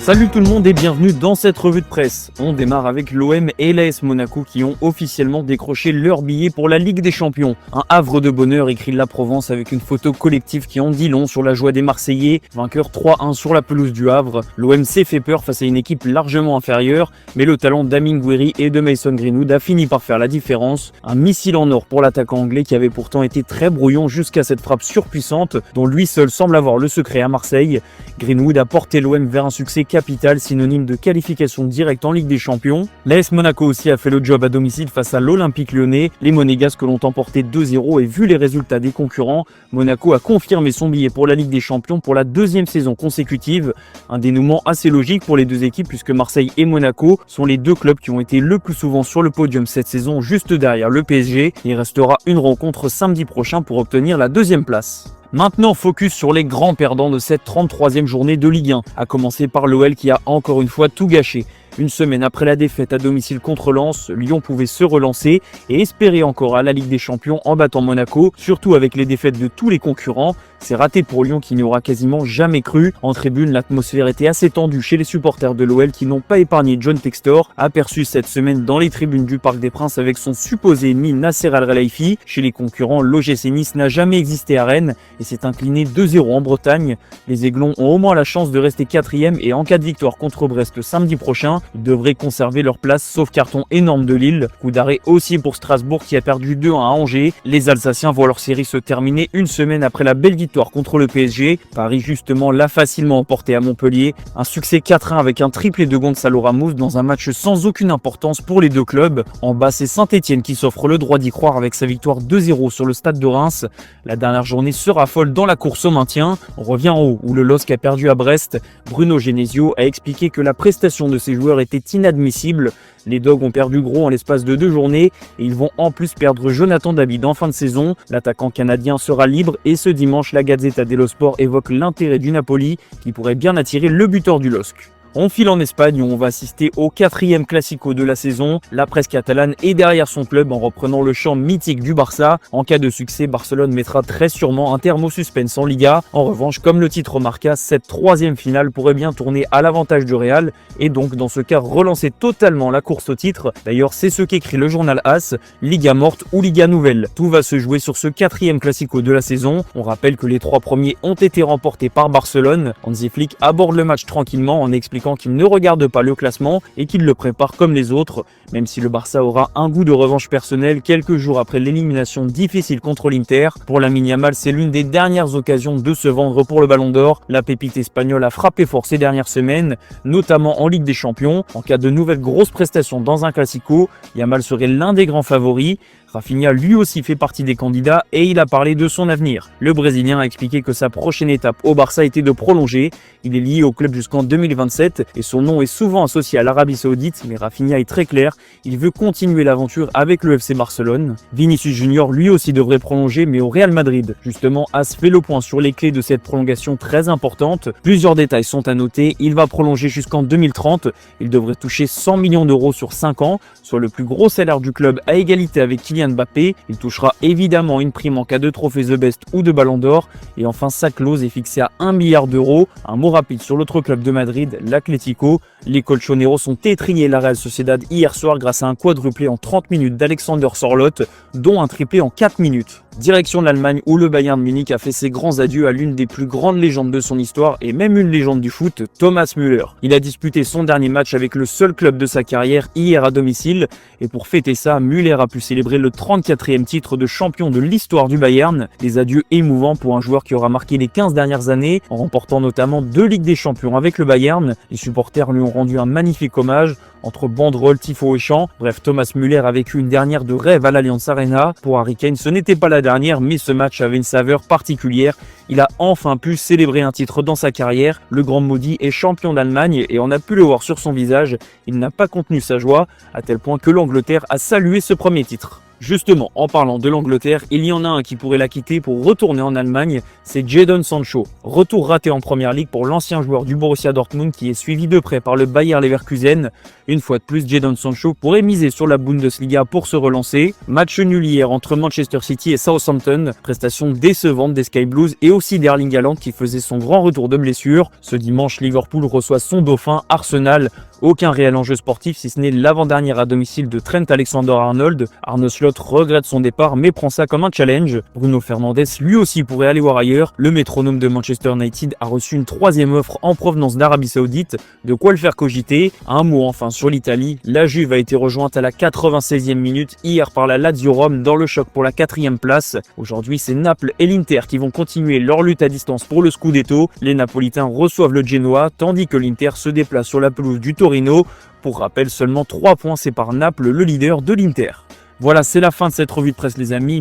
Salut tout le monde et bienvenue dans cette revue de presse. On démarre avec l'OM et l'AS Monaco qui ont officiellement décroché leur billet pour la Ligue des Champions. Un havre de bonheur, écrit La Provence, avec une photo collective qui en dit long sur la joie des Marseillais. Vainqueur 3-1 sur la pelouse du Havre. L'OM s'est fait peur face à une équipe largement inférieure, mais le talent d'Amine Gouiri et de Mason Greenwood a fini par faire la différence. Un missile en or pour l'attaquant anglais qui avait pourtant été très brouillon jusqu'à cette frappe surpuissante dont lui seul semble avoir le secret à Marseille. Greenwood a porté l'OM vers un succès capital, synonyme de qualification directe en Ligue des Champions. L'AS Monaco aussi a fait le job à domicile face à l'Olympique Lyonnais. Les Monégasques l'ont emporté 2-0 et vu les résultats des concurrents, Monaco a confirmé son billet pour la Ligue des Champions pour la deuxième saison consécutive. Un dénouement assez logique pour les deux équipes puisque Marseille et Monaco sont les deux clubs qui ont été le plus souvent sur le podium cette saison, juste derrière le PSG. Il restera une rencontre samedi prochain pour obtenir la deuxième place. Maintenant, focus sur les grands perdants de cette 33e journée de Ligue 1, à commencer par l'OL qui a encore une fois tout gâché. Une semaine après la défaite à domicile contre Lens, Lyon pouvait se relancer et espérer encore à la Ligue des Champions en battant Monaco, surtout avec les défaites de tous les concurrents. C'est raté pour Lyon qui n'y aura quasiment jamais cru. En tribune, l'atmosphère était assez tendue chez les supporters de l'OL qui n'ont pas épargné John Textor, aperçu cette semaine dans les tribunes du Parc des Princes avec son supposé ennemi Nasser Al-Khelaifi. Chez les concurrents, l'OGC Nice n'a jamais existé à Rennes et s'est incliné 2-0 en Bretagne. Les Aiglons ont au moins la chance de rester 4e et en cas de victoire contre Brest samedi prochain, ils devraient conserver leur place sauf carton énorme de Lille. Coup d'arrêt aussi pour Strasbourg qui a perdu 2-1 à Angers. Les Alsaciens voient leur série se terminer une semaine après la belle victoire contre le PSG. Paris justement l'a facilement emporté à Montpellier. Un succès 4-1 avec un triplé de Gonzalo Ramos dans un match sans aucune importance pour les deux clubs. En bas, c'est Saint-Etienne qui s'offre le droit d'y croire avec sa victoire 2-0 sur le stade de Reims. La dernière journée sera folle dans la course au maintien. On revient en haut où le LOSC a perdu à Brest. Bruno Genesio a expliqué que la prestation de ses joueurs était inadmissible. Les Dogs ont perdu gros en l'espace de 2 journées et ils vont en plus perdre Jonathan David en fin de saison. L'attaquant canadien sera libre et ce dimanche, la Gazzetta dello Sport évoque l'intérêt du Napoli qui pourrait bien attirer le buteur du LOSC. On file en Espagne où on va assister au 4e Classico de la saison. La presse catalane est derrière son club en reprenant le chant mythique du Barça. En cas de succès, Barcelone mettra très sûrement un terme au suspense en Liga. En revanche, comme le titre marqua, cette 3e finale pourrait bien tourner à l'avantage du Real et donc dans ce cas relancer totalement la course au titre. D'ailleurs, c'est ce qu'écrit le journal AS, Liga morte ou Liga nouvelle. Tout va se jouer sur ce 4e Classico de la saison. On rappelle que les 3 premiers ont été remportés par Barcelone. Hansi Flick aborde le match tranquillement en expliquant qu'il ne regarde pas le classement et qu'il le prépare comme les autres, même si le Barça aura un goût de revanche personnelle quelques jours après l'élimination difficile contre l'Inter. Pour Lamine Yamal, c'est l'une des dernières occasions de se vendre pour le Ballon d'Or. La pépite espagnole a frappé fort ces dernières semaines, notamment en Ligue des Champions. En cas de nouvelles grosses prestations dans un Classico, Yamal serait l'un des grands favoris. Rafinha lui aussi fait partie des candidats et il a parlé de son avenir. Le Brésilien a expliqué que sa prochaine étape au Barça était de prolonger. Il est lié au club jusqu'en 2027 et son nom est souvent associé à l'Arabie Saoudite, mais Rafinha est très clair, il veut continuer l'aventure avec le FC Barcelone. Vinicius Junior lui aussi devrait prolonger mais au Real Madrid. Justement, AS fait le point sur les clés de cette prolongation très importante. Plusieurs détails sont à noter, il va prolonger jusqu'en 2030, il devrait toucher 100 millions d'euros sur 5 ans, soit le plus gros salaire du club à égalité avec Kylian Mbappé. Il touchera évidemment une prime en cas de trophée The Best ou de Ballon d'Or et enfin sa clause est fixée à 1 milliard d'euros. Un mot rapide sur l'autre club de Madrid, l'Atlético. Les colchoneros sont étriés la Real Sociedad hier soir grâce à un quadruplé en 30 minutes d'Alexander Sorloth, dont un triplé en 4 minutes. Direction l'Allemagne où le Bayern Munich a fait ses grands adieux à l'une des plus grandes légendes de son histoire et même une légende du foot, Thomas Müller. Il a disputé son dernier match avec le seul club de sa carrière hier à domicile et pour fêter ça, Müller a pu célébrer le 34e titre de champion de l'histoire du Bayern. Des adieux émouvants pour un joueur qui aura marqué les 15 dernières années en remportant notamment 2 Ligues des Champions avec le Bayern. Les supporters lui ont rendu un magnifique hommage entre banderoles, tifos et chants. Bref, Thomas Müller a vécu une dernière de rêve à l'Allianz Arena. Pour Harry Kane, ce n'était pas la dernière, mais ce match avait une saveur particulière. Il a enfin pu célébrer un titre dans sa carrière. Le grand maudit est champion d'Allemagne et on a pu le voir sur son visage. Il n'a pas contenu sa joie, à tel point que l'Angleterre a salué ce premier titre. Justement, en parlant de l'Angleterre, il y en a un qui pourrait la quitter pour retourner en Allemagne, c'est Jadon Sancho. Retour raté en Première Ligue pour l'ancien joueur du Borussia Dortmund qui est suivi de près par le Bayer Leverkusen. Une fois de plus, Jadon Sancho pourrait miser sur la Bundesliga pour se relancer. Match nul hier entre Manchester City et Southampton, prestation décevante des Sky Blues et aussi d'Erling Haaland qui faisait son grand retour de blessure. Ce dimanche, Liverpool reçoit son dauphin Arsenal. Aucun réel enjeu sportif si ce n'est l'avant-dernière à domicile de Trent Alexander-Arnold. Arne Slot regrette son départ mais prend ça comme un challenge. Bruno Fernandes lui aussi pourrait aller voir ailleurs. Le métronome de Manchester United a reçu une troisième offre en provenance d'Arabie Saoudite. De quoi le faire cogiter. Un mot enfin sur l'Italie. La Juve a été rejointe à la 96e minute hier par la Lazio Rome dans le choc pour la 4e place. Aujourd'hui, c'est Naples et l'Inter qui vont continuer leur lutte à distance pour le Scudetto. Les Napolitains reçoivent le Genoa tandis que l'Inter se déplace sur la pelouse du Torino. Pour rappel, seulement 3 points séparent Naples, le leader de l'Inter. Voilà, c'est la fin de cette revue de presse les amis.